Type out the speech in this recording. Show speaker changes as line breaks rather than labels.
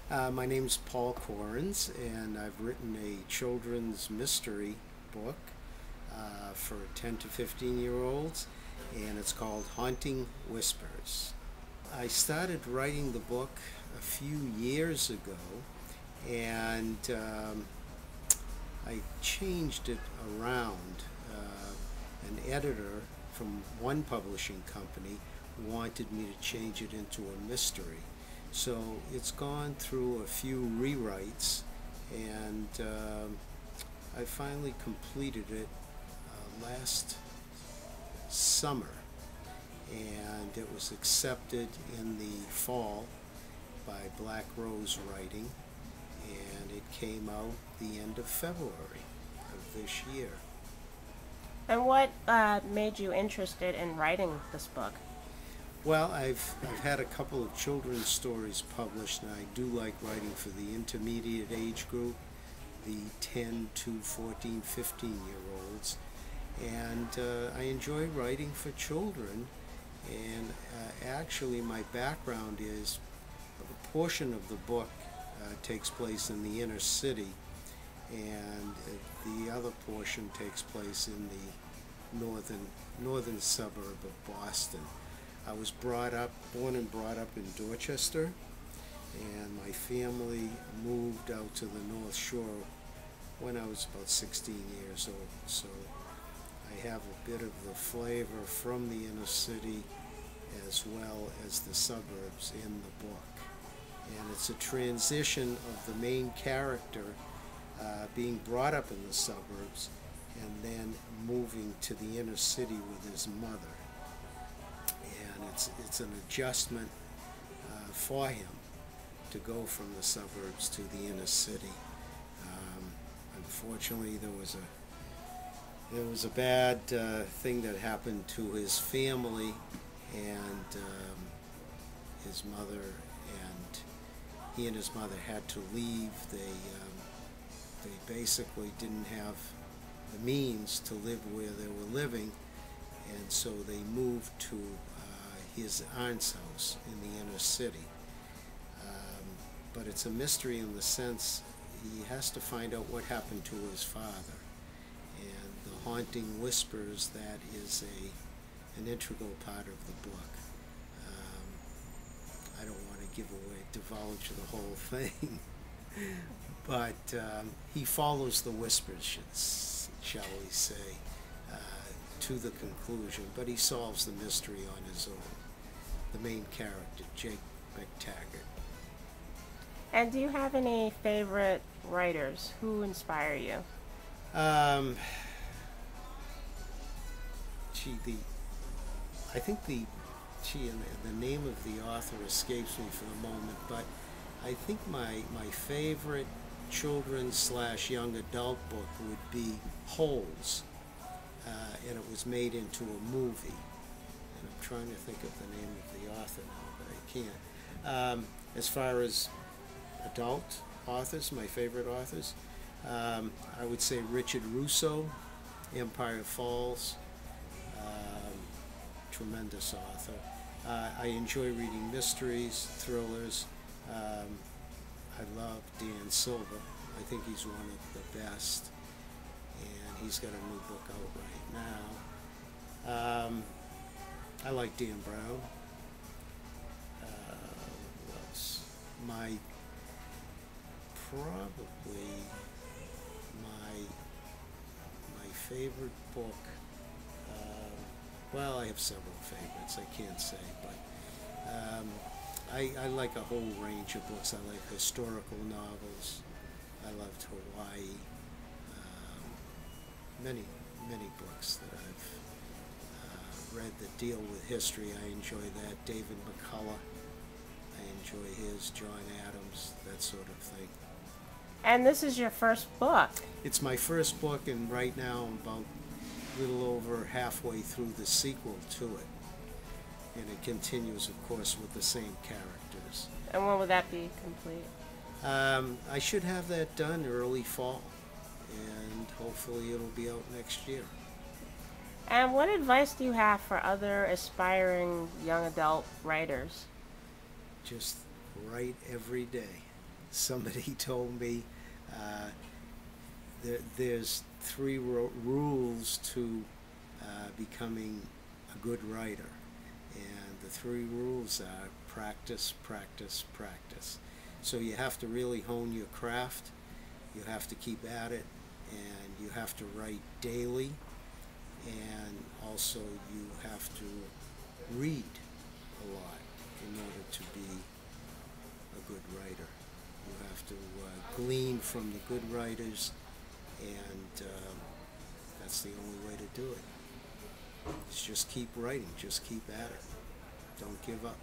My name's Paul Korins, and I've written a children's mystery book for 10 to 15-year-olds, and it's called Haunting Whispers. I started writing the book a few years ago, and I changed it around. An editor from one publishing company wanted me to change it into a mystery. So it's gone through a few rewrites, and I finally completed it last summer, and it was accepted in the fall by Black Rose Writing, and it came out the end of February of this year.
And what made you interested in writing this book?
Well, I've had a couple of children's stories published, and I do like writing for the intermediate age group, the 10 to 14, 15-year-olds, and I enjoy writing for children. And actually, my background is a portion of the book takes place in the inner city, and the other portion takes place in the northern suburb of Boston. I was born and brought up in Dorchester, and my family moved out to the North Shore when I was about 16 years old. So I have a bit of the flavor from the inner city as well as the suburbs in the book. And it's a transition of the main character being brought up in the suburbs and then moving to the inner city with his mother. And it's an adjustment for him to go from the suburbs to the inner city. Unfortunately, there was a bad thing that happened to his family, and his mother, and he and his mother had to leave. They basically didn't have the means to live where they were living, and so they moved to his aunt's house in the inner city. But it's a mystery in the sense he has to find out what happened to his father. And the haunting whispers, that is an integral part of the book. I don't want to divulge the whole thing, but he follows the whispers, shall we say, to the conclusion, but he solves the mystery on his own. The main character, Jake McTaggart.
And do you have any favorite writers who inspire you?
I think the name of the author escapes me for the moment, but I think my favorite children's / young adult book would be Holes, and it was made into a movie. And I'm trying to think of the name of the author now, but I can't. As far as adult authors, my favorite authors, I would say Richard Russo, Empire Falls, tremendous author. I enjoy reading mysteries, thrillers. I love Dan Silva. I think he's one of the best, and he's got a new book out right now. I like Dan Brown. What else? Probably my favorite book. Well, I have several favorites. I can't say, but I like a whole range of books. I like historical novels. I loved Hawaii. Many books that I've read that deal with history. I enjoy that. David McCullough. I enjoy his. John Adams. That sort of thing.
And this is your first book.
It's my first book, and right now I'm about a little over halfway through the sequel to it. And it continues, of course, with the same characters.
And when will that be complete?
I should have that done early fall, and hopefully it'll be out next year.
And what advice do you have for other aspiring young adult writers?
Just write every day. somebody told me there's three rules to becoming a good writer. And the three rules are practice, practice, practice. So you have to really hone your craft, you have to keep at it, and you have to write daily, and also you have to read a lot in order to be a good writer. You have to glean from the good writers, and that's the only way to do it. Just keep writing, just keep at it. Don't give up.